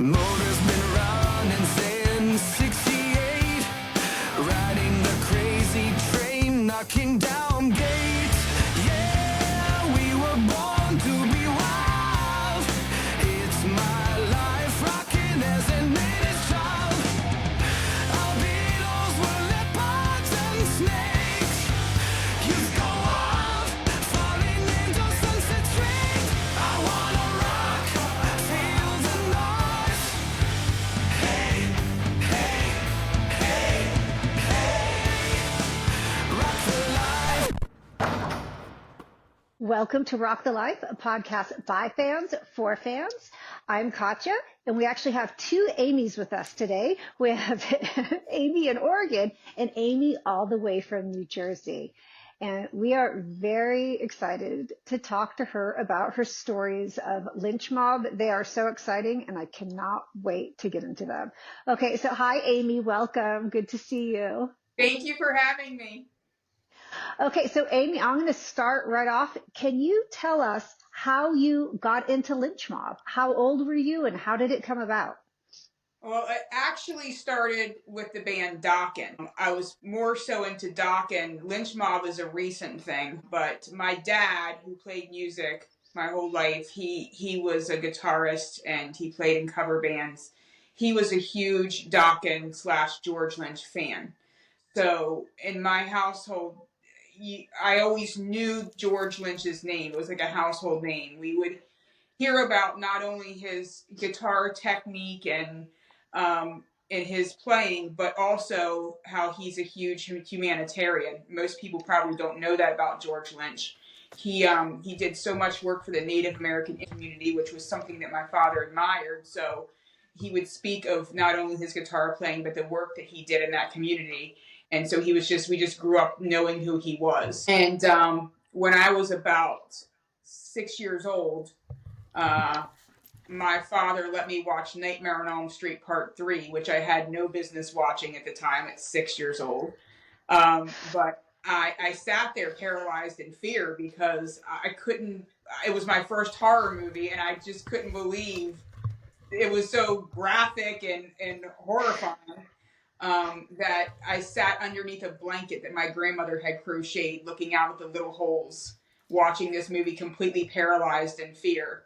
Motor's been running since 68, riding the crazy train, knocking down gates. Yeah, we were born to be wild. It's my life, rocking as an 80s child. Our Beatles were leopards and snakes. Youth go wild, falling into Sunset Straight. I wanna rock, feel the noise. Hey, hey, hey, hey, rock the life. Welcome to Rock the Life, a podcast by fans for fans. I'm Katja, and we actually have two Amies with us today. We have Amie in Oregon and Amie all the way from New Jersey. And we are very excited to talk to her about her stories of Lynch Mob. They are so exciting, and I cannot wait to get into them. Okay, so hi, Amie. Welcome. Good to see you. Thank you for having me. Okay, so Amie, I'm going to start right off. Can you tell us how you got into Lynch Mob? How old were you and how did it come about? Well, it actually started with the band Dokken. I was more so into Dokken. Lynch Mob is a recent thing, but my dad, who played music my whole life, he was a guitarist and he played in cover bands. He was a huge Dokken / George Lynch fan. So in my household, I always knew George Lynch's name. It was like a household name. We would hear about not only his guitar technique and his playing, but also how he's a huge humanitarian. Most people probably don't know that about George Lynch. He did so much work for the Native American community, which was something that my father admired. So he would speak of not only his guitar playing, but the work that he did in that community. And so we just grew up knowing who he was. And when I was about 6 years old, my father let me watch Nightmare on Elm Street Part 3, which I had no business watching at the time at 6 years old. But I sat there paralyzed in fear because I couldn't, it was my first horror movie and I just couldn't believe it was so graphic and horrifying. That I sat underneath a blanket that my grandmother had crocheted, looking out at the little holes, watching this movie completely paralyzed in fear.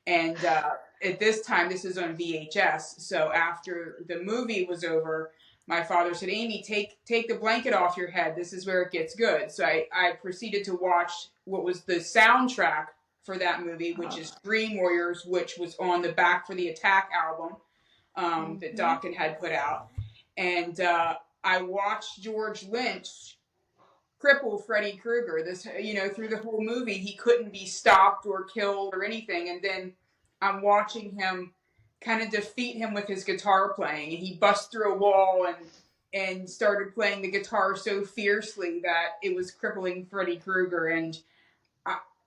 And at this time, this is on VHS. So after the movie was over, my father said, Amie, take the blanket off your head. This is where it gets good. So I proceeded to watch what was the soundtrack for that movie, which is Dream Warriors, which was on the Back for the Attack album that Dokken had put out. And I watched George Lynch cripple Freddy Krueger. Through the whole movie, he couldn't be stopped or killed or anything. And then I'm watching him kind of defeat him with his guitar playing. And he busts through a wall and started playing the guitar so fiercely that it was crippling Freddy Krueger. And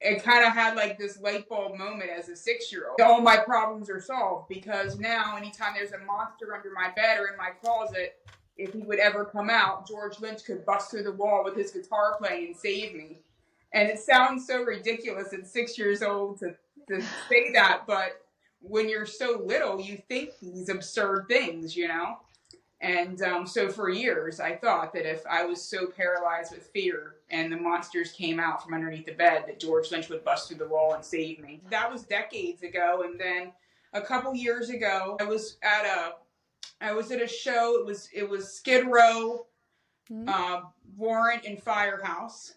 it kind of had like this light bulb moment as a 6-year-old. All my problems are solved because now anytime there's a monster under my bed or in my closet, if he would ever come out, George Lynch could bust through the wall with his guitar playing and save me. And it sounds so ridiculous at 6 years old to say that, but when you're so little, you think these absurd things, you know? And so for years, I thought that if I was so paralyzed with fear and the monsters came out from underneath the bed, that George Lynch would bust through the wall and save me. That was decades ago. And then a couple years ago, I was at a show. It was Skid Row, Warrant, and Firehouse,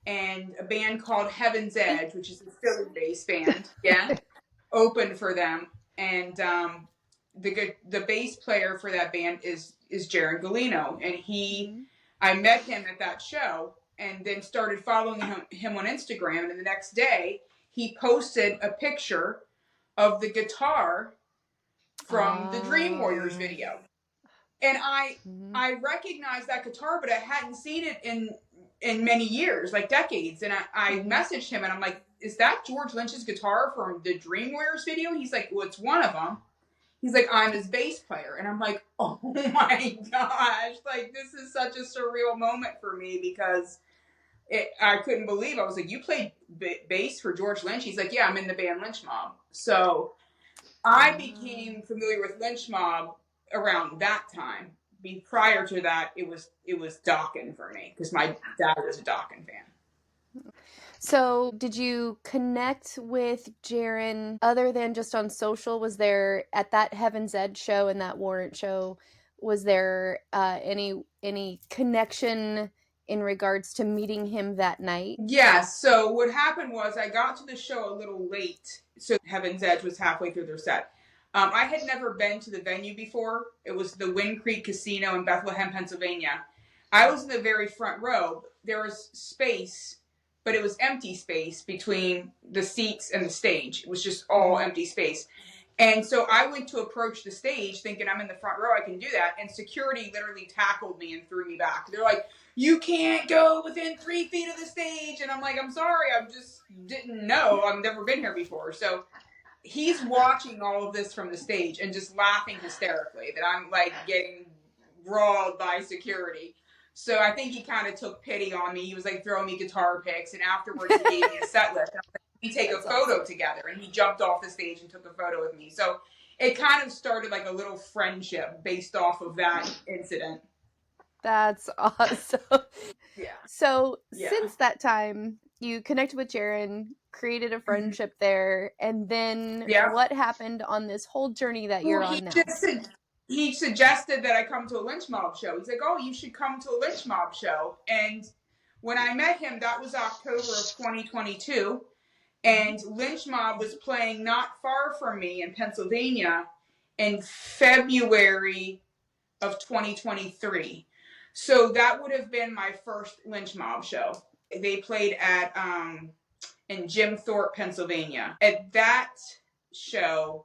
and a band called Heaven's Edge, which is a Philly-based band, opened for them. And the bass player for that band is Jared Galino, and I met him at that show and then started following him on Instagram, and the next day he posted a picture of the guitar from the Dream Warriors video. And I recognized that guitar, but I hadn't seen it in many years, like decades. And I messaged him and I'm like, is that George Lynch's guitar from the Dream Warriors video? He's like, well, it's one of them. He's like, I'm his bass player. And I'm like, oh my gosh, like this is such a surreal moment for me because I couldn't believe. I was like, you played bass for George Lynch? He's like, yeah, I'm in the band Lynch Mob. So I became familiar with Lynch Mob around that time. Prior to that, it was Dokken for me because my dad was a Dokken fan. So, did you connect with Jaron other than just on social? Was there at that Heaven's Edge show and that Warrant show? Was there any connection in regards to meeting him that night? Yeah. So what happened was I got to the show a little late. So Heaven's Edge was halfway through their set. I had never been to the venue before. It was the Wind Creek Casino in Bethlehem, Pennsylvania. I was in the very front row. There was space, but it was empty space between the seats and the stage. It was just all empty space. And so I went to approach the stage thinking I'm in the front row, I can do that. And security literally tackled me and threw me back. They're like, you can't go within 3 feet of the stage. And I'm like, I'm sorry, I just didn't know. I've never been here before. So he's watching all of this from the stage and just laughing hysterically that I'm like getting rawled by security. So I think he kind of took pity on me. He was like throwing me guitar picks, and afterwards he gave me a set list. And I was like, we take a photo together, and he jumped off the stage and took a photo with me. So it kind of started like a little friendship based off of that incident. That's awesome. Yeah. So since that time, you connected with Jaron, created a friendship there, and then what happened on this whole journey that you're on now? He suggested that I come to a Lynch Mob show. He's like, oh, you should come to a Lynch Mob show. And when I met him, that was October of 2022. And Lynch Mob was playing not far from me in Pennsylvania in February of 2023. So that would have been my first Lynch Mob show. They played at in Jim Thorpe, Pennsylvania. At that show,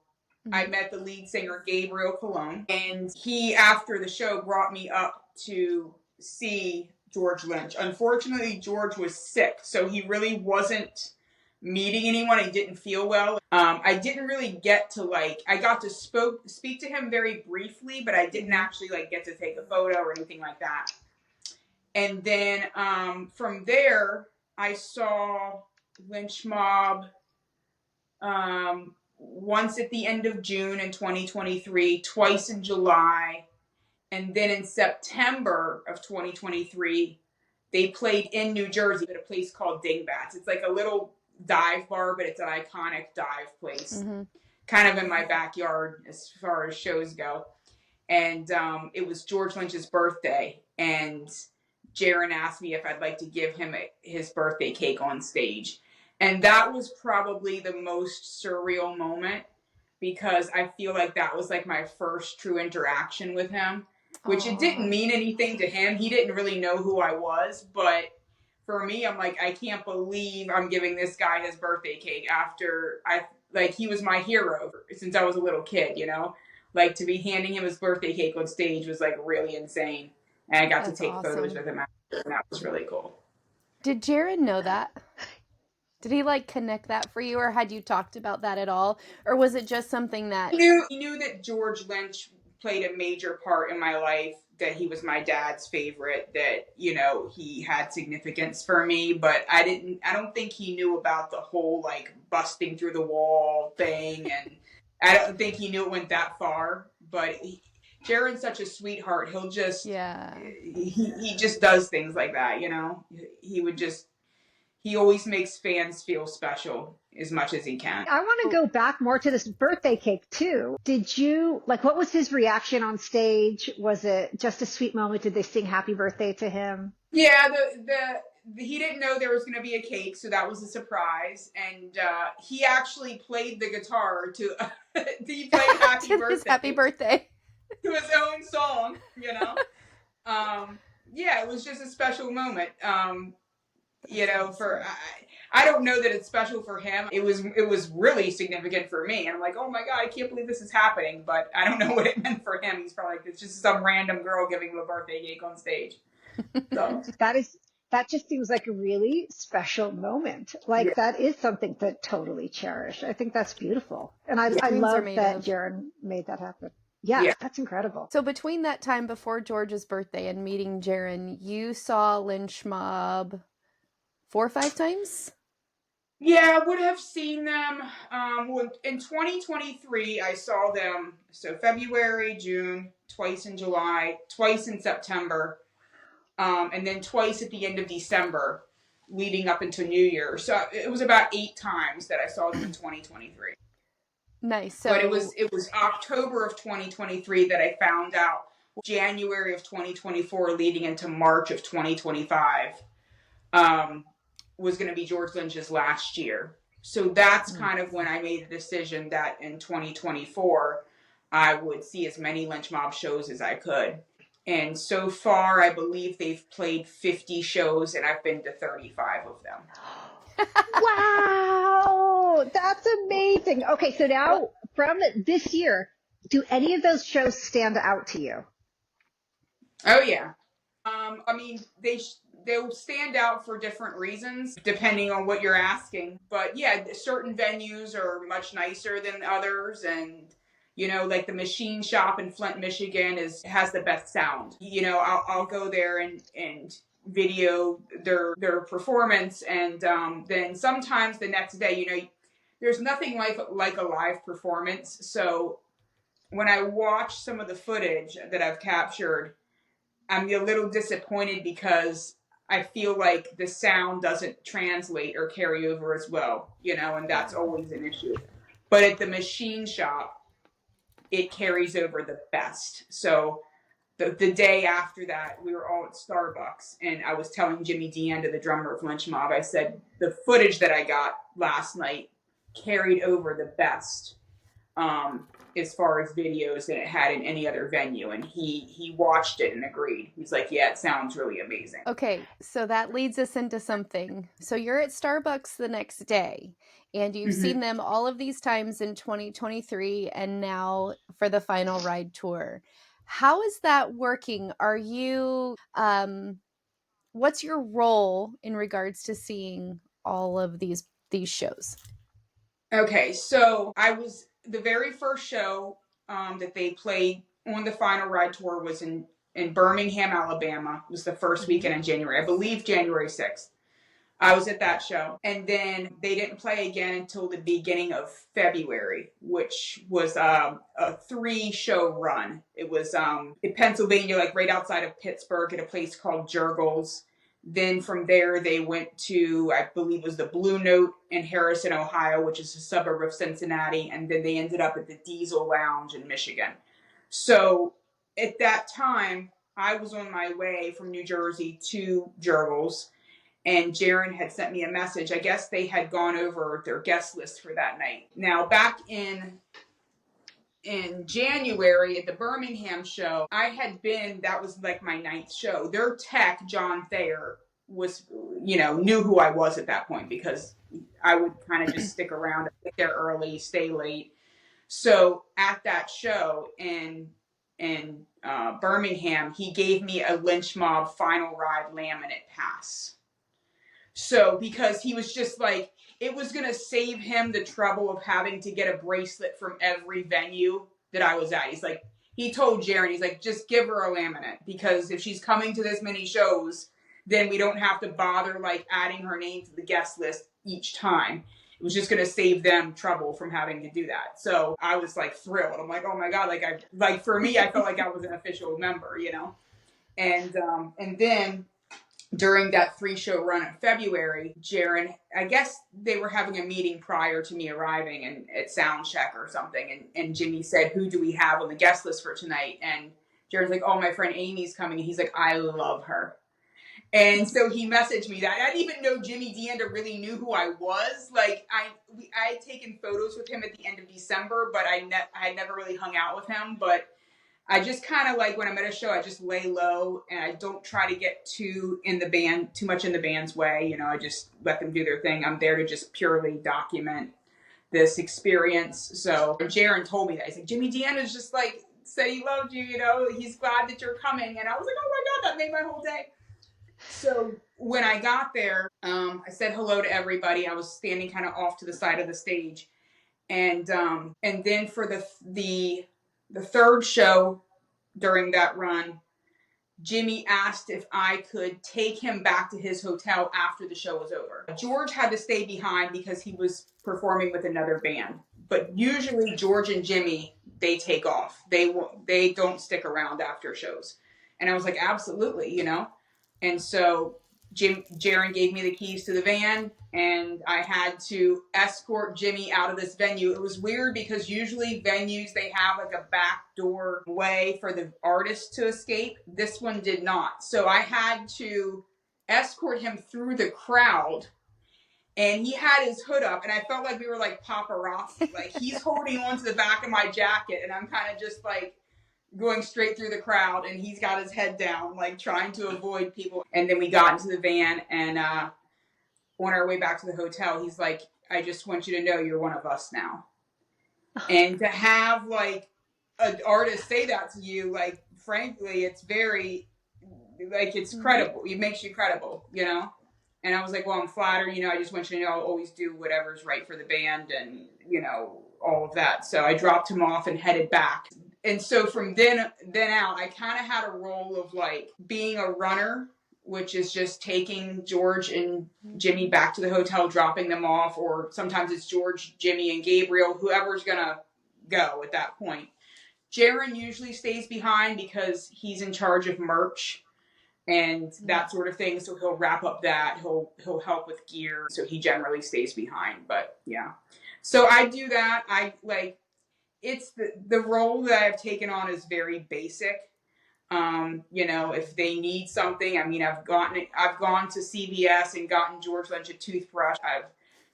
I met the lead singer, Gabriel Cologne, and he, after the show, brought me up to see George Lynch. Unfortunately, George was sick, so he really wasn't meeting anyone. He didn't feel well. I didn't really get to, I got to speak to him very briefly, but I didn't actually, get to take a photo or anything like that. And then from there, I saw Lynch Mob once at the end of June in 2023, twice in July, and then in September of 2023, they played in New Jersey at a place called Dingbats. It's like a little dive bar, but it's an iconic dive place, kind of in my backyard as far as shows go. And it was George Lynch's birthday, and Jaron asked me if I'd like to give him his birthday cake on stage. And that was probably the most surreal moment because I feel like that was like my first true interaction with him, which it didn't mean anything to him. He didn't really know who I was, but for me, I'm like, I can't believe I'm giving this guy his birthday cake after he was my hero since I was a little kid, to be handing him his birthday cake on stage was really insane. And I got to take photos with him after, and that was really cool. Did Jaron know that? Did he connect that for you, or had you talked about that at all? Or was it just something that... He knew that George Lynch played a major part in my life, that he was my dad's favorite, that, he had significance for me, but I don't think he knew about the whole, busting through the wall thing, and I don't think he knew it went that far, but Jaron's such a sweetheart. He'll just... Yeah. He just does things like that, He always makes fans feel special as much as he can. I want to go back more to this birthday cake too. Did you, what was his reaction on stage? Was it just a sweet moment? Did they sing happy birthday to him? Yeah, he didn't know there was going to be a cake, so that was a surprise. And he actually played the guitar he played happy birthday. His happy birthday. To his own song, Yeah, it was just a special moment. I don't know that it's special for him. It was really significant for me. And I'm like, oh my God, I can't believe this is happening. But I don't know what it meant for him. He's probably it's just some random girl giving him a birthday cake on stage. So that just seems like a really special moment. That is something to totally cherish. I think that's beautiful. And I love that Jaron made that happen. Yeah, that's incredible. So between that time before George's birthday and meeting Jaron, you saw Lynch Mob 4 or 5 times? Yeah, I would have seen them. In 2023, I saw them. So February, June, twice in July, twice in September, and then twice at the end of December, leading up into New Year. So it was about 8 times that I saw them in 2023. Nice. But it So was October of 2023 that I found out. January of 2024, leading into March of 2025. Was going to be George Lynch's last year. So that's kind of when I made the decision that in 2024, I would see as many Lynch Mob shows as I could. And so far, I believe they've played 50 shows, and I've been to 35 of them. Wow, that's amazing. Okay, so now from this year, do any of those shows stand out to you? Oh, yeah. I mean, they'll stand out for different reasons depending on what you're asking. But yeah, certain venues are much nicer than others, and like the Machine Shop in Flint, Michigan has the best sound. I'll go there and video their performance, and then sometimes the next day, there's nothing like a live performance. So when I watch some of the footage that I've captured, I'm a little disappointed because I feel like the sound doesn't translate or carry over as well, and that's always an issue. But at the Machine Shop, it carries over the best. So the day after that, we were all at Starbucks, and I was telling Jimmy DeAnda, the drummer of Lynch Mob, I said, the footage that I got last night carried over the best. As far as videos than it had in any other venue, and he watched it and agreed. He's like, yeah, it sounds really amazing. okay, so that leads us into something. So you're at Starbucks the next day, and you've seen them all of these times in 2023 and now for the final ride tour. How is that working? Are you what's your role in regards to seeing all of these shows? Okay, so I was the very first show that they played on the final ride tour was in Birmingham, Alabama. It was the first weekend in January, I believe January 6th. I was at that show, and then they didn't play again until the beginning of February, which was a 3-show run. It was in Pennsylvania, like right outside of Pittsburgh, at a place called Jurgles. Then from there, they went to, I believe it was the Blue Note in Harrison, Ohio, which is a suburb of Cincinnati. And then they ended up at the Diesel Lounge in Michigan. So at that time, I was on my way from New Jersey to Jurgles, and Jaron had sent me a message. I guess they had gone over their guest list for that night. Now, back in January at the Birmingham show, that was like my 9th show. Their tech, John Thayer, knew who I was at that point, because I would kind of just stick around, get there early, stay late. So at that show in Birmingham, he gave me a Lynch Mob final ride laminate pass. So because he was just like, it was going to save him the trouble of having to get a bracelet from every venue that I was at. He told Jaron, he's like, just give her a laminate, because if she's coming to this many shows, then we don't have to bother like adding her name to the guest list each time. It was just going to save them trouble from having to do that. So I was like thrilled. I'm like, oh my God, for me, I felt like I was an official member, and then during that 3-show run in February, Jaron, I guess they were having a meeting prior to me arriving and at sound check or something. And Jimmy said, who do we have on the guest list for tonight? And Jaron's like, oh, my friend Amie's coming. And he's like, I love her. And so he messaged me that. I didn't even know Jimmy DeAnda really knew who I was. Like I had taken photos with him at the end of December, but I had never really hung out with him. But I just kind of like, when I'm at a show, I just lay low and I don't try to get too much in the band's way. I just let them do their thing. I'm there to just purely document this experience. So Jaron told me that. He's like, Jimmy DeAnda's just like, said he loved you, he's glad that you're coming. And I was like, oh my God, that made my whole day. So when I got there, I said hello to everybody. I was standing kind of off to the side of the stage. And then for the 3rd show during that run, Jimmy asked if I could take him back to his hotel after the show was over. George had to stay behind because he was performing with another band. But usually George and Jimmy, they take off. They don't stick around after shows. And I was like, absolutely, you know? And so Jaron gave me the keys to the van, and I had to escort Jimmy out of this venue. It was weird because usually venues, they have like a back door way for the artist to escape. This one did not. So I had to escort him through the crowd, and he had his hood up, and I felt like we were like paparazzi. Like, he's holding on to the back of my jacket, and I'm kind of just like going straight through the crowd, and he's got his head down, like trying to avoid people. And then we got into the van, and on our way back to the hotel, he's like, I just want you to know you're one of us now. And to have like an artist say that to you, like, frankly, it's very, like, it's credible. It makes you credible, you know? And I was like, well, I'm flattered, you know, I just want you to know I'll always do whatever's right for the band and, you know, all of that. So I dropped him off and headed back. And so from then out, I kind of had a role of like being a runner, which is just taking George and Jimmy back to the hotel, dropping them off, or sometimes it's George, Jimmy, and Gabriel, whoever's going to go at that point. Jaron usually stays behind because he's in charge of merch and that sort of thing. So he'll wrap up that. He'll help with gear. So he generally stays behind. But yeah. So I do that. I like, it's the role that I've taken on is very basic. You know, if they need something, I mean, I've gone to CVS and gotten George Lynch a toothbrush. I've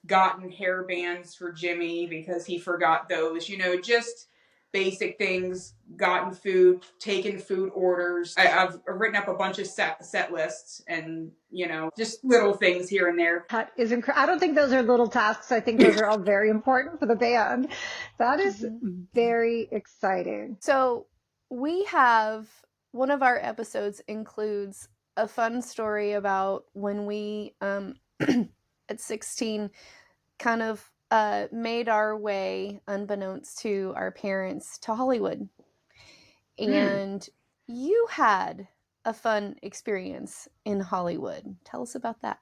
gotten hair bands for Jimmy because he forgot those, you know, just basic things, gotten food, taken food orders. I've written up a bunch of set lists and, you know, just little things here and there. That is incredible. I don't think those are little tasks. I think those are all very important for the band. That is very exciting. So we have, one of our episodes includes a fun story about when we, at 16, kind of made our way, unbeknownst to our parents, to Hollywood. And you had a fun experience in Hollywood. Tell us about that.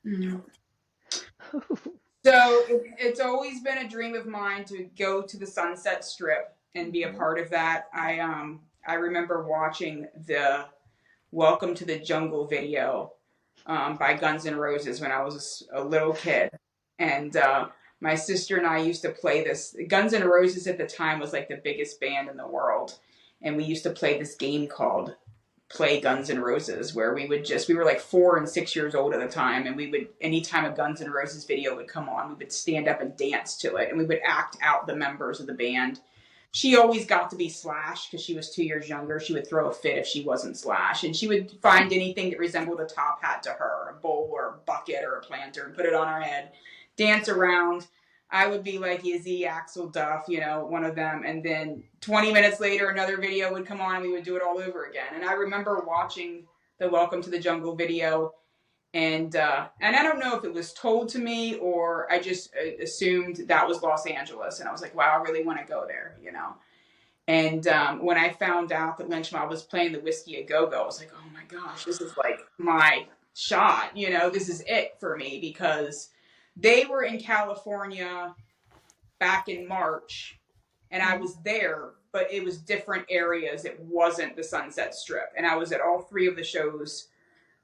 So it's always been a dream of mine to go to the Sunset Strip and be a part of that. I remember watching the Welcome to the Jungle video by Guns N' Roses when I was a little kid. And my sister and I used to play this. Guns N' Roses at the time was like the biggest band in the world. And we used to play this game called Play Guns N' Roses, where we were like 4 and 6 years old at the time. And we would, anytime a Guns N' Roses video would come on, we would stand up and dance to it. And we would act out the members of the band. She always got to be Slash because she was 2 years younger. She would throw a fit if she wasn't Slash. And she would find anything that resembled a top hat to her, a bowl or a bucket or a planter, and put it on her head, dance around. I would be like Izzy, Axel Duff, you know, one of them. And then 20 minutes later, another video would come on and we would do it all over again. And I remember watching the Welcome to the Jungle video. And I don't know if it was told to me or I just assumed that was Los Angeles. And I was like, wow, I really want to go there, you know. And when I found out that Lynch Mob was playing the Whiskey A Go-Go, I was like, oh my gosh, this is like my shot, you know, this is it for me, because they were in California back in March and I was there, but it was different areas. It wasn't the Sunset Strip. And I was at all 3 of the shows.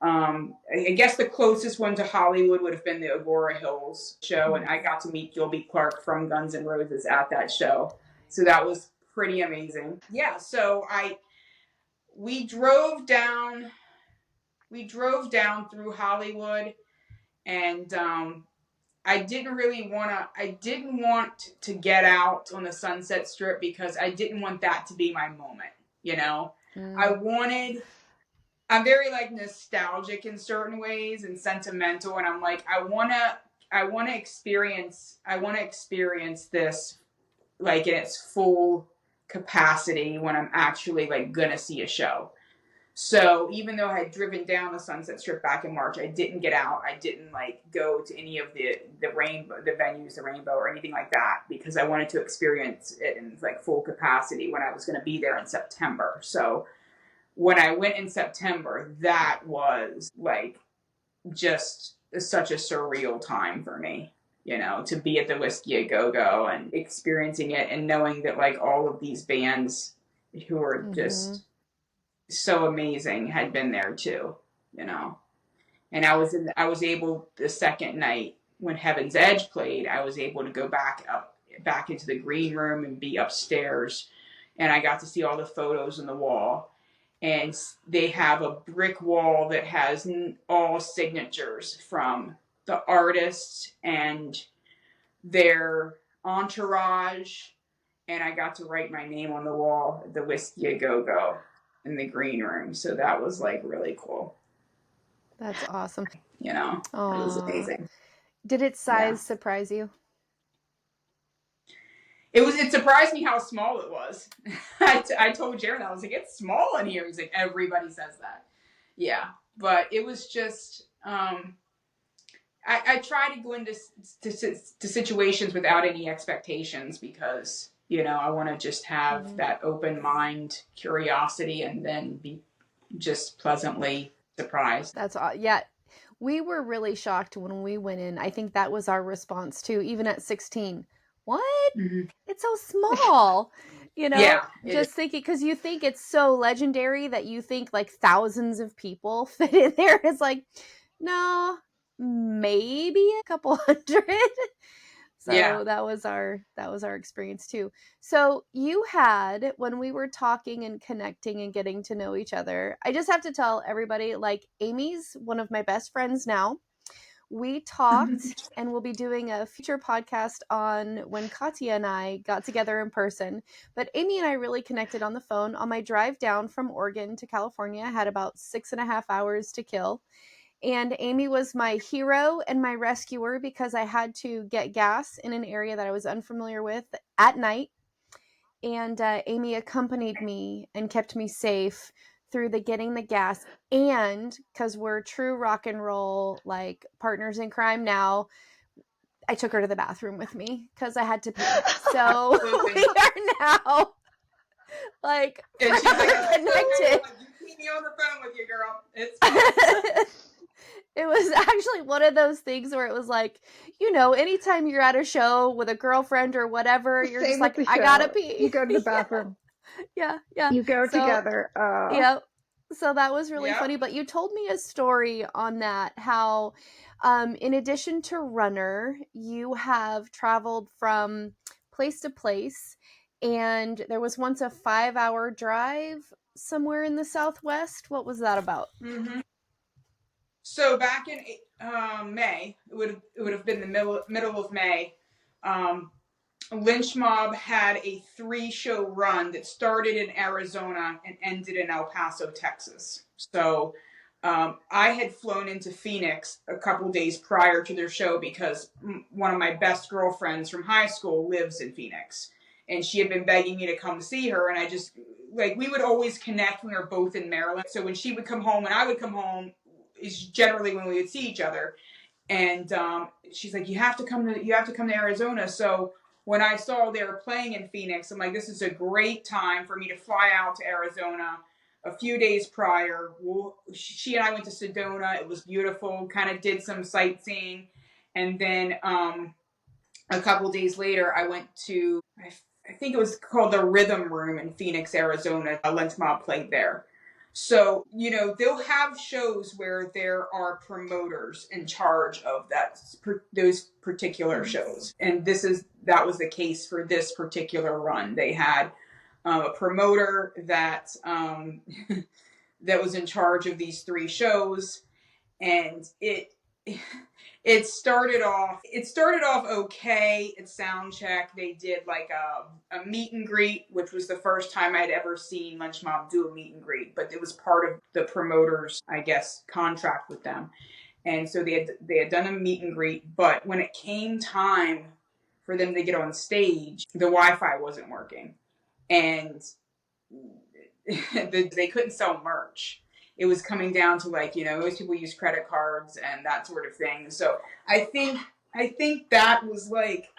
I guess the closest one to Hollywood would have been the Agora Hills show. And I got to meet Gilby Clarke from Guns N' Roses at that show. So that was pretty amazing. Yeah. So we drove down through Hollywood, and, I didn't want to get out on the Sunset Strip because I didn't want that to be my moment, you know? I'm very like nostalgic in certain ways and sentimental. And I'm like, I want to experience this like in its full capacity when I'm actually like going to see a show. So even though I had driven down the Sunset Strip back in March, I didn't get out. I didn't like go to any of the venues, the Rainbow or anything like that, because I wanted to experience it in like full capacity when I was going to be there in September. So when I went in September, that was like just such a surreal time for me, you know, to be at the Whiskey A Go Go and experiencing it and knowing that like all of these bands who are just so amazing had been there too, you know. And I was able the second night when Heaven's Edge played, I was able to go back into the green room and be upstairs, and I got to see all the photos on the wall. And they have a brick wall that has all signatures from the artists and their entourage. And I got to write my name on the wall at the Whiskey A Go Go in the green room. So that was like really cool. That's awesome. You know, it was amazing. Did its size surprise you? It surprised me how small it was. I told Jared, I was like, it's small in here. He's like, everybody says that. Yeah. But it was just, I try to go into situations without any expectations because, you know, I want to just have that open mind, curiosity, and then be just pleasantly surprised. That's yeah. We were really shocked when we went in. I think that was our response too, even at 16. What? It's so small, you know, Yeah, just thinking, because you think it's so legendary that you think like thousands of people fit in there. It's like, no, maybe a couple hundred. So that was our experience too. So you had, when we were talking and connecting and getting to know each other, I just have to tell everybody, like, Amie's one of my best friends now. We talked and we'll be doing a future podcast on when Katya and I got together in person. But Amie and I really connected on the phone on my drive down from Oregon to California. I had about 6.5 hours to kill. And Amie was my hero and my rescuer because I had to get gas in an area that I was unfamiliar with at night. And Amie accompanied me and kept me safe through the getting the gas. And because we're true rock and roll, like partners in crime now, I took her to the bathroom with me because I had to pee. So we are now like and she's like, connected. You keep me on the phone with you, girl. It's fine. It was actually one of those things where it was like, you know, anytime you're at a show with a girlfriend or whatever, you're just like, I gotta pee. You go to the bathroom. Yeah. You go together. Yeah. So that was really funny. But you told me a story on that, how in addition to runner, you have traveled from place to place. And there was once a 5-hour drive somewhere in the Southwest. What was that about? So back in May, it would have been the middle of May. Lynch Mob had a 3-show run that started in Arizona and ended in El Paso, Texas. So I had flown into Phoenix a couple days prior to their show because one of my best girlfriends from high school lives in Phoenix. And she had been begging me to come see her. And I just, like, we would always connect when we were both in Maryland. So when she would come home and I would come home, is generally when we would see each other. And she's like, you have to come to Arizona. So when I saw they were playing in Phoenix, I'm like, this is a great time for me to fly out to Arizona. A few days prior, she and I went to Sedona. It was beautiful, kind of did some sightseeing. And then a couple days later, I went to, I think it was called the Rhythm Room in Phoenix, Arizona. A Lynch Mob played there. So, you know, they'll have shows where there are promoters in charge of those particular shows. And that was the case for this particular run. They had a promoter that that was in charge of these 3 shows. And it started off okay at sound check. They did like a meet and greet, which was the first time I'd ever seen Lynch Mob do a meet and greet, but it was part of the promoter's, I guess, contract with them. And so they had done a meet and greet, but when it came time for them to get on stage, the Wi-Fi wasn't working. And they couldn't sell merch. It was coming down to, like, you know, most people use credit cards and that sort of thing. So I think that was like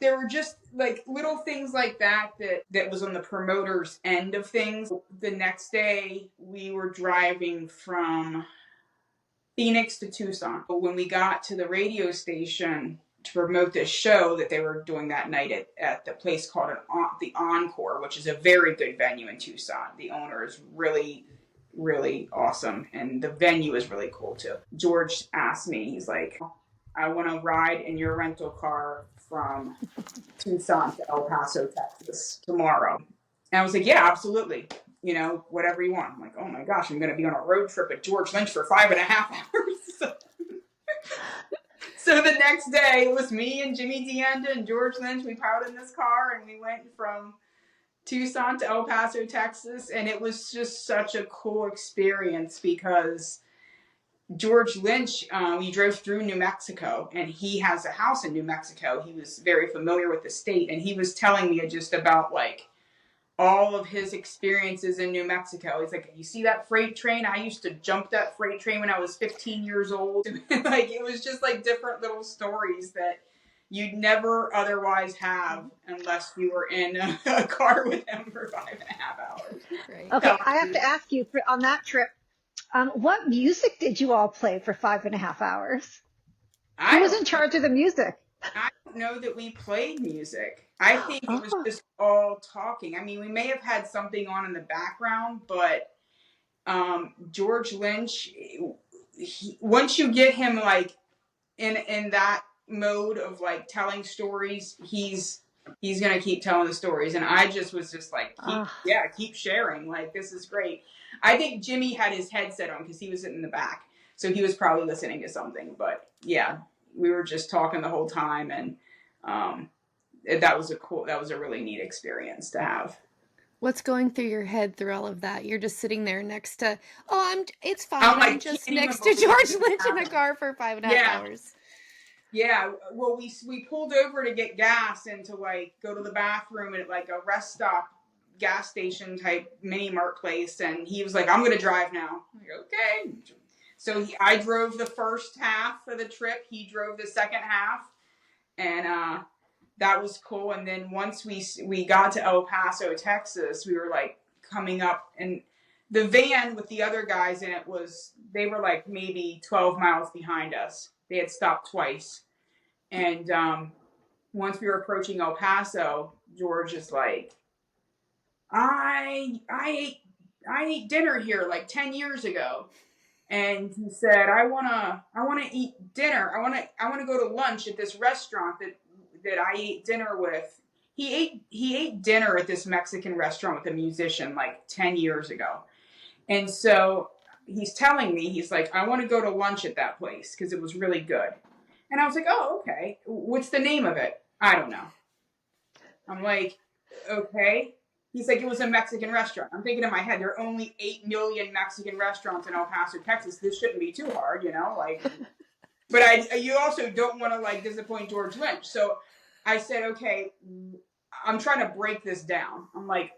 there were just like little things like that was on the promoter's end of things. The next day we were driving from Phoenix to Tucson. When we got to the radio station to promote this show that they were doing that night at the place called the Encore, which is a very good venue in Tucson. The owner is really, really awesome, and the venue is really cool too. George asked me, he's like, I want to ride in your rental car from Tucson to El Paso, Texas tomorrow. And I was like, yeah, absolutely. You know, whatever you want. I'm like, oh my gosh, I'm going to be on a road trip with George Lynch for 5.5 hours. So the next day it was me and Jimmy DeAnda and George Lynch. We piled in this car and we went from Tucson to El Paso, Texas. And it was just such a cool experience because George Lynch, we drove through New Mexico, and he has a house in New Mexico. He was very familiar with the state, and he was telling me just about like all of his experiences in New Mexico. He's like, you see that freight train? I used to jump that freight train when I was 15 years old. Like, it was just like different little stories that you'd never otherwise have unless you were in a car with him for 5.5 hours. Right. Okay, I have to ask you on that trip, what music did you all play for 5.5 hours? Who was in charge of the music? I don't know that we played music. I think it was just all talking. I mean, we may have had something on in the background, but George Lynch, once you get him like in that mode of like telling stories, he's gonna keep telling the stories. And I just was just like, keep sharing. Like, this is great. I think Jimmy had his headset on because he was sitting in the back, so he was probably listening to something. But yeah, we were just talking the whole time, and that was a really neat experience to have. What's going through your head through all of that? You're just sitting there next to, it's fine. I'm just next to George Lynch in a car for 5.5 hours. Yeah, well, we pulled over to get gas and to like go to the bathroom at like a rest stop, gas station type mini mart place, and he was like, I'm gonna drive now. I'm like, okay. So I drove the first half of the trip, he drove the second half, and that was cool. And then once we got to El Paso, Texas, we were like coming up, and the van with the other guys in it they were like maybe 12 miles behind us. They had stopped twice. And once we were approaching El Paso, George is like, I ate dinner here like 10 years ago. And he said, I wanna eat dinner. I wanna go to lunch at this restaurant that I ate dinner with. He ate dinner at this Mexican restaurant with a musician like 10 years ago. And so he's telling me, he's like, I want to go to lunch at that place because it was really good. And I was like, oh, okay. What's the name of it? I don't know. I'm like, okay. He's like, it was a Mexican restaurant. I'm thinking in my head, there are only 8 million Mexican restaurants in El Paso, Texas. This shouldn't be too hard, you know? Like, but you also don't want to like disappoint George Lynch. So I said, okay, I'm trying to break this down. I'm like,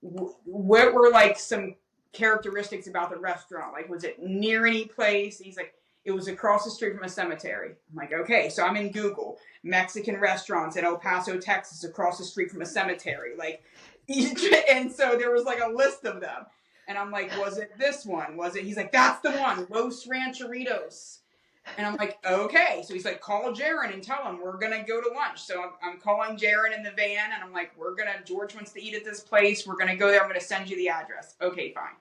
what were like some characteristics about the restaurant? Like, was it near any place? He's like, it was across the street from a cemetery. I'm like, okay. So I'm in Google, Mexican restaurants in El Paso, Texas, across the street from a cemetery. Like, and so there was like a list of them. And I'm like, was it this one? Was it? He's like, that's the one, Los Rancheritos. And I'm like, okay. So he's like, call Jaron and tell him we're going to go to lunch. So I'm calling Jaron in the van, and I'm like, George wants to eat at this place. We're going to go there. I'm going to send you the address. Okay, fine.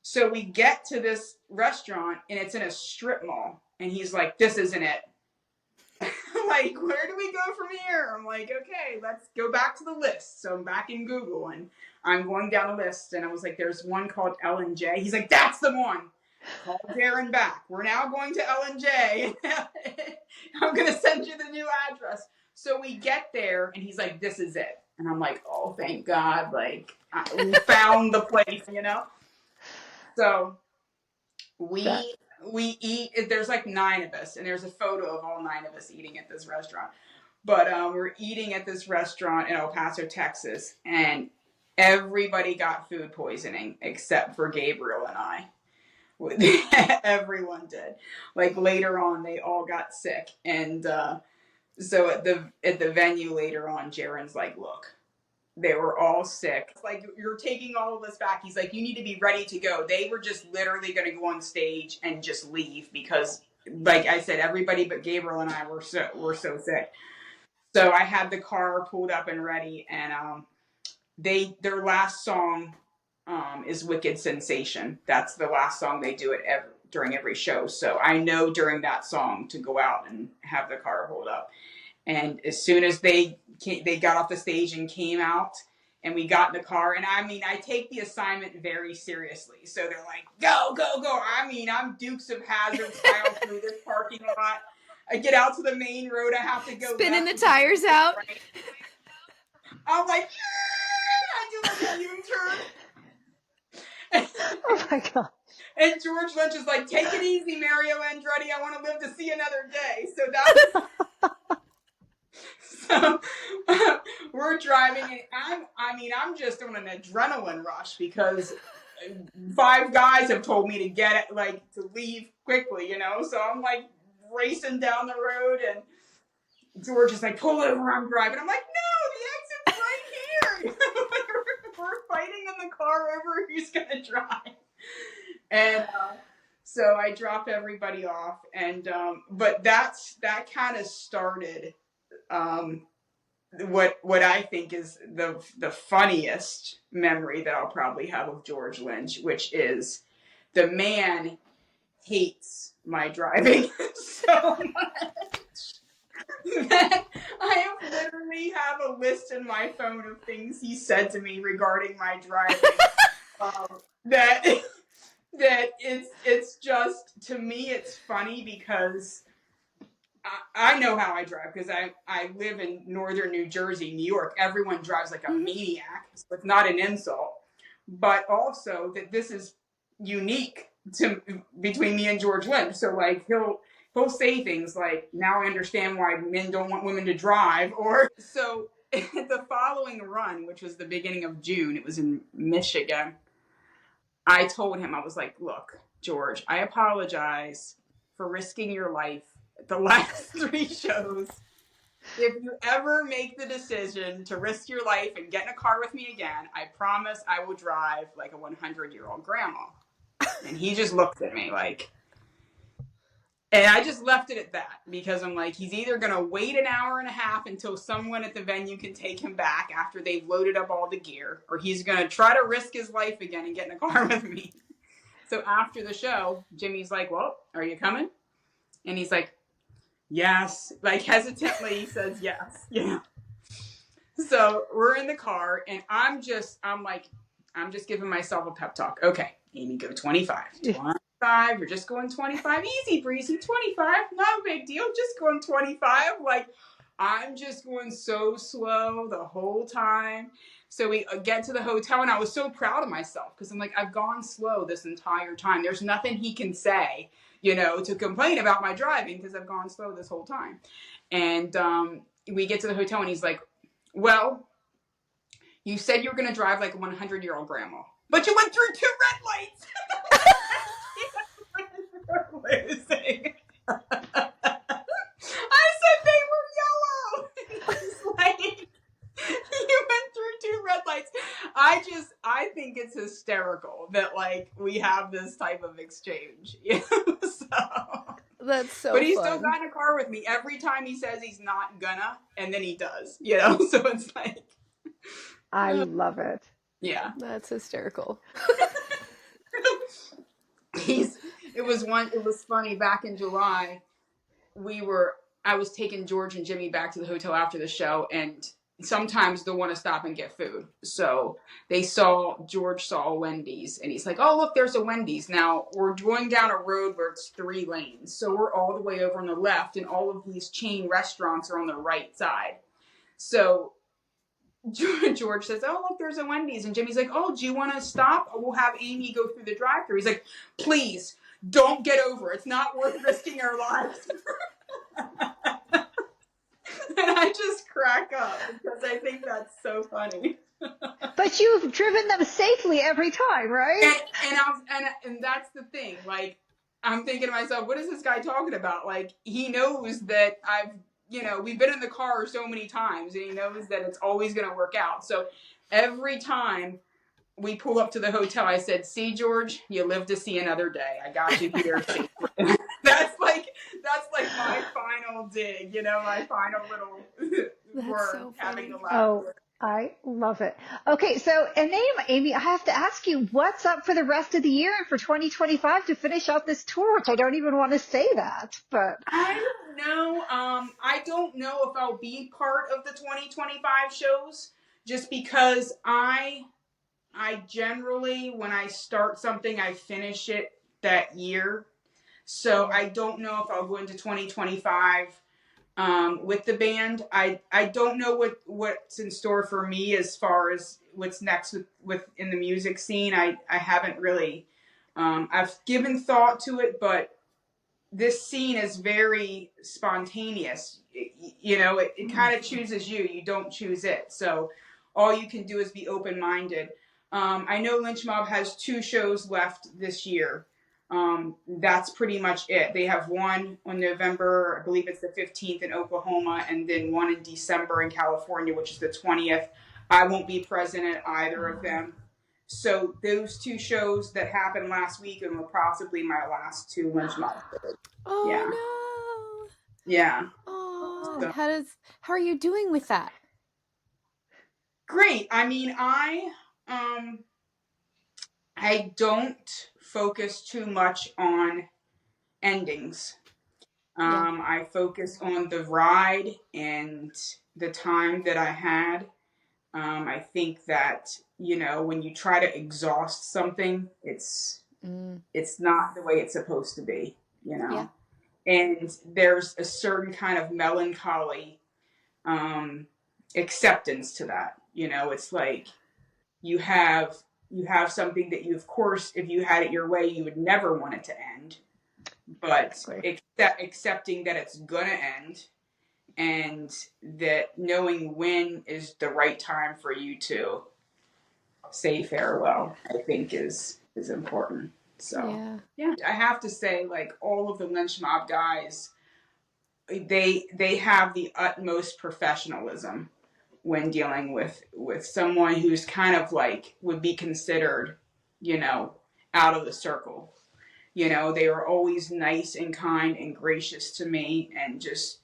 So we get to this restaurant, and it's in a strip mall. And he's like, this isn't it. I'm like, where do we go from here? I'm like, okay, let's go back to the list. So I'm back in Google, and I'm going down the list. And I was like, there's one called L&J. He's like, that's the one. Call Darren back. We're now going to L&J. I'm going to send you the new address. So we get there, and he's like, this is it. And I'm like, oh, thank God. Like, we found the place, you know? So we eat. There's like 9 of us, and there's a photo of all 9 of us eating at this restaurant. But we're eating at this restaurant in El Paso, Texas, and everybody got food poisoning except for Gabriel and I. Everyone did. Like, later on, they all got sick, and So at the venue later on, Jaren's like, look, they were all sick. It's like, you're taking all of us back. He's like, you need to be ready to go. They were just literally going to go on stage and just leave because, like I said, everybody but Gabriel and I were so sick. So I had the car pulled up and ready, and their last song is Wicked Sensation. That's the last song they do during every show. So I know during that song to go out and have the car pulled up. And as soon as they got off the stage and came out, and we got in the car, and I mean, I take the assignment very seriously. So they're like, go, go, go. I mean, I'm Dukes of Hazzard style through this parking lot. I get out to the main road. I have to go spinning the tires out. Right. I'm like, I do like a U-turn. Oh my God. And George Lynch is like, take it easy, Mario Andretti. I want to live to see another day. So that was... So we're driving, and I'm just on an adrenaline rush because 5 guys have told me to leave quickly, you know? So I'm like racing down the road, and George is like, pull over, I'm driving. I'm like, no, the exit's right here. We're fighting in the car over who's going to drive. And so I dropped everybody off, and but that kind of started what I think is the funniest memory that I'll probably have of George Lynch, which is the man hates my driving so much that I literally have a list in my phone of things he said to me regarding my driving. That it's just, to me, it's funny because I know how I drive because I live in northern New Jersey, New York. Everyone drives like a maniac, so it's not an insult. But also that this is unique between me and George Lynch. So like he'll say things like, now I understand why men don't want women to drive. Or so the following run, which was the beginning of June, it was in Michigan. I told him, I was like, look, George, I apologize for risking your life at the last 3 shows. If you ever make the decision to risk your life and get in a car with me again, I promise I will drive like a 100-year-old grandma. And he just looked at me like, and I just left it at that because I'm like, he's either going to wait an hour and a half until someone at the venue can take him back after they've loaded up all the gear, or he's going to try to risk his life again and get in a car with me. So after the show, Jimmy's like, well, are you coming? And he's like, yes. Like hesitantly he says yes. Yeah. So we're in the car, and I'm just giving myself a pep talk. Okay, Amie, go 25. 25, you're just going 25. Easy breezy, 25, not a big deal, just going 25. Like, I'm just going so slow the whole time. So we get to the hotel, and I was so proud of myself because I'm like, I've gone slow this entire time. There's nothing he can say, you know, to complain about my driving because I've gone slow this whole time. And we get to the hotel, and he's like, well, you said you were going to drive like a 100-year-old grandma, but you went through 2 red lights. Losing. I said they were yellow. He's like, you went through 2 red lights. I think it's hysterical that like we have this type of exchange. So That's so but he's fun. still got in a car with me every time he says he's not gonna, and then he does, you know? So it's like, I love it. yeah. That's hysterical. It was funny back in July. I was taking George and Jimmy back to the hotel after the show, and sometimes they'll want to stop and get food. So George saw a Wendy's, and he's like, oh, look, there's a Wendy's. Now we're going down a road where it's 3 lanes. So we're all the way over on the left, and all of these chain restaurants are on the right side. So George says, oh, look, there's a Wendy's. And Jimmy's like, oh, do you want to stop? We'll have Amie go through the drive-thru. He's like, please, don't get over. It's not worth risking our lives. And I just crack up because I think that's so funny. But you've driven them safely every time, right? And that's the thing. Like, I'm thinking to myself, what is this guy talking about? Like, he knows that I've, we've been in the car so many times, and he knows that it's always going to work out. So every time we pull up to the hotel, I said, "See, George, you live to see another day. I got you here safely." That's like my final dig, my final little word, so having funny. a laugh. Oh, I love it. Okay, so and Amy, I have to ask you, what's up for the rest of the year and for 2025 to finish out this tour, which I don't even want to say that, but I don't know. I don't know if I'll be part of the 2025 shows, just because I generally, when I start something, I finish it that year. So I don't know if I'll go into 2025 with the band. I don't know what's in store for me as far as what's next with in the music scene. I haven't really, I've given thought to it, but this scene is very spontaneous. It kind of chooses you. You don't choose it. So all you can do is be open-minded. I know Lynch Mob has 2 shows left this year. That's pretty much it. They have one on November, I believe it's the 15th in Oklahoma, and then one in December in California, which is the 20th. I won't be present at either of them. So those 2 shows that happened last weekend were possibly my last 2 Lynch Mob shows. Oh Yeah. no. Oh, So, how are you doing with that? great. I mean, I don't focus too much on endings. I focus on the ride and the time that I had. I think that, when you try to exhaust something, it's not the way it's supposed to be, Yeah. And there's a certain kind of melancholy acceptance to that. It's like you have something that you, of course, if you had it your way, you would never want it to end. But accepting that it's going to end, and that knowing when is the right time for you to say farewell, I think is important. So yeah, I have to say, like, all of the Lynch Mob guys, they have the utmost professionalism when dealing with someone who's kind of like would be considered, out of the circle. They were always nice and kind and gracious to me, and just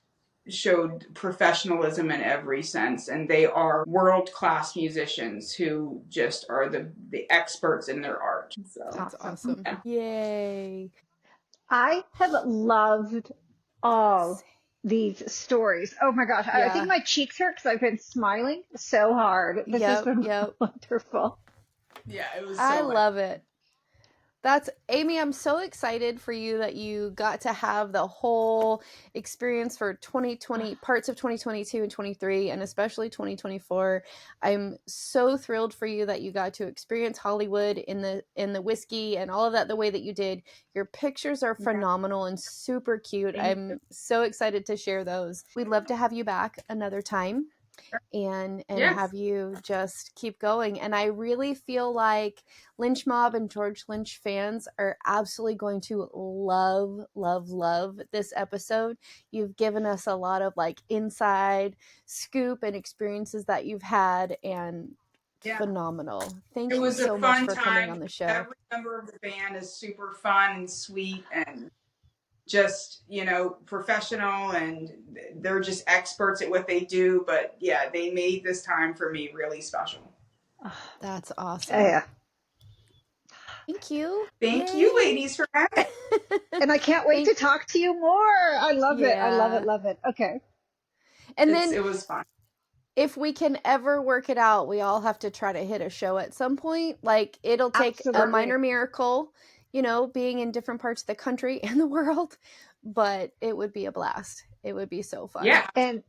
showed professionalism in every sense. And they are world-class musicians who just are the experts in their art. So That's awesome. Yeah. Yay. I have loved all these stories. Oh my gosh, I think my cheeks hurt because I've been smiling so hard. This has been wonderful. Yeah, it was so I love it. That's Amie, I'm so excited for you that you got to have the whole experience for 2020, parts of 2022 and 23, and especially 2024. I'm so thrilled for you that you got to experience Hollywood in the whiskey and all of that the way that you did. Your pictures are phenomenal and super cute. I'm so excited to share those. We'd love to have you back another time and have you just keep going. And I really feel like Lynch Mob and George Lynch fans are absolutely going to love this episode. You've given us a lot of like inside scoop and experiences that you've had, and phenomenal. Thank you so much for coming on the show. Every member of the band is super fun and sweet and just, professional, and they're just experts at what they do. But yeah, they made this time for me really special. That's awesome. Yeah. Thank you. Thank you, ladies, for having me. And I can't wait to talk to you more. I love it. I love it. Okay. And then it was fun. If we can ever work it out, we all have to try to hit a show at some point. Like, it'll take a minor miracle, being in different parts of the country and the world, but it would be a blast. It would be so fun. Yeah. And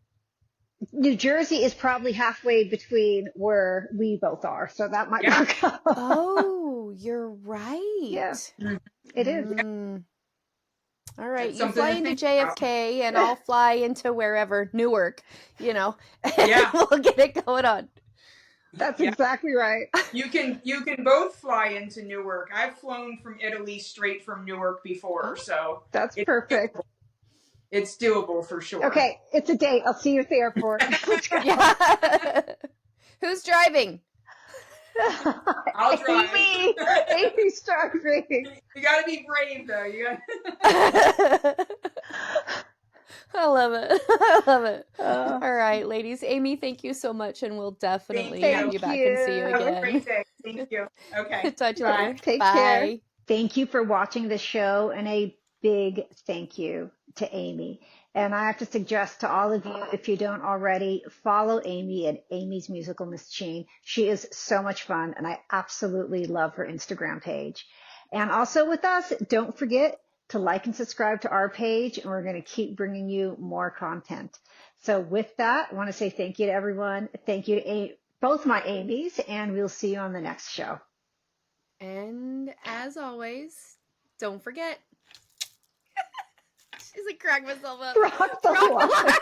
New Jersey is probably halfway between where we both are, so that might work out. Oh, you're right. Yeah, it is. All right, you fly into JFK and I'll fly into wherever, Newark, and we'll get it going on. That's exactly right. You can both fly into Newark. I've flown from Italy straight from Newark before, so that's perfect. it's doable for sure. Okay, it's a date. I'll see you at the airport. Let's go. Yeah. Who's driving? I'll drive. Amy, Amy's driving. You gotta be brave though. You gotta... I love it. I love it. Uh, All right, ladies. Amy, thank you so much, and we'll definitely Thank have you back you. and see you Have a again. great day. Thank you. Okay. Talk to you Bye. later. Take Bye. care. Thank you for watching the show, and a big thank you to Amie. And I have to suggest to all of you, if you don't already, follow Amie at Amy's Musical Machine. She is so much fun, and I absolutely love her Instagram page. And also with us, don't forget to like and subscribe to our page, and we're going to keep bringing you more content. So with that, I want to say thank you to everyone. Thank you to both my Amies, and we'll see you on the next show. And as always, don't forget. She's like crack myself up. Rock the Rock the line. line.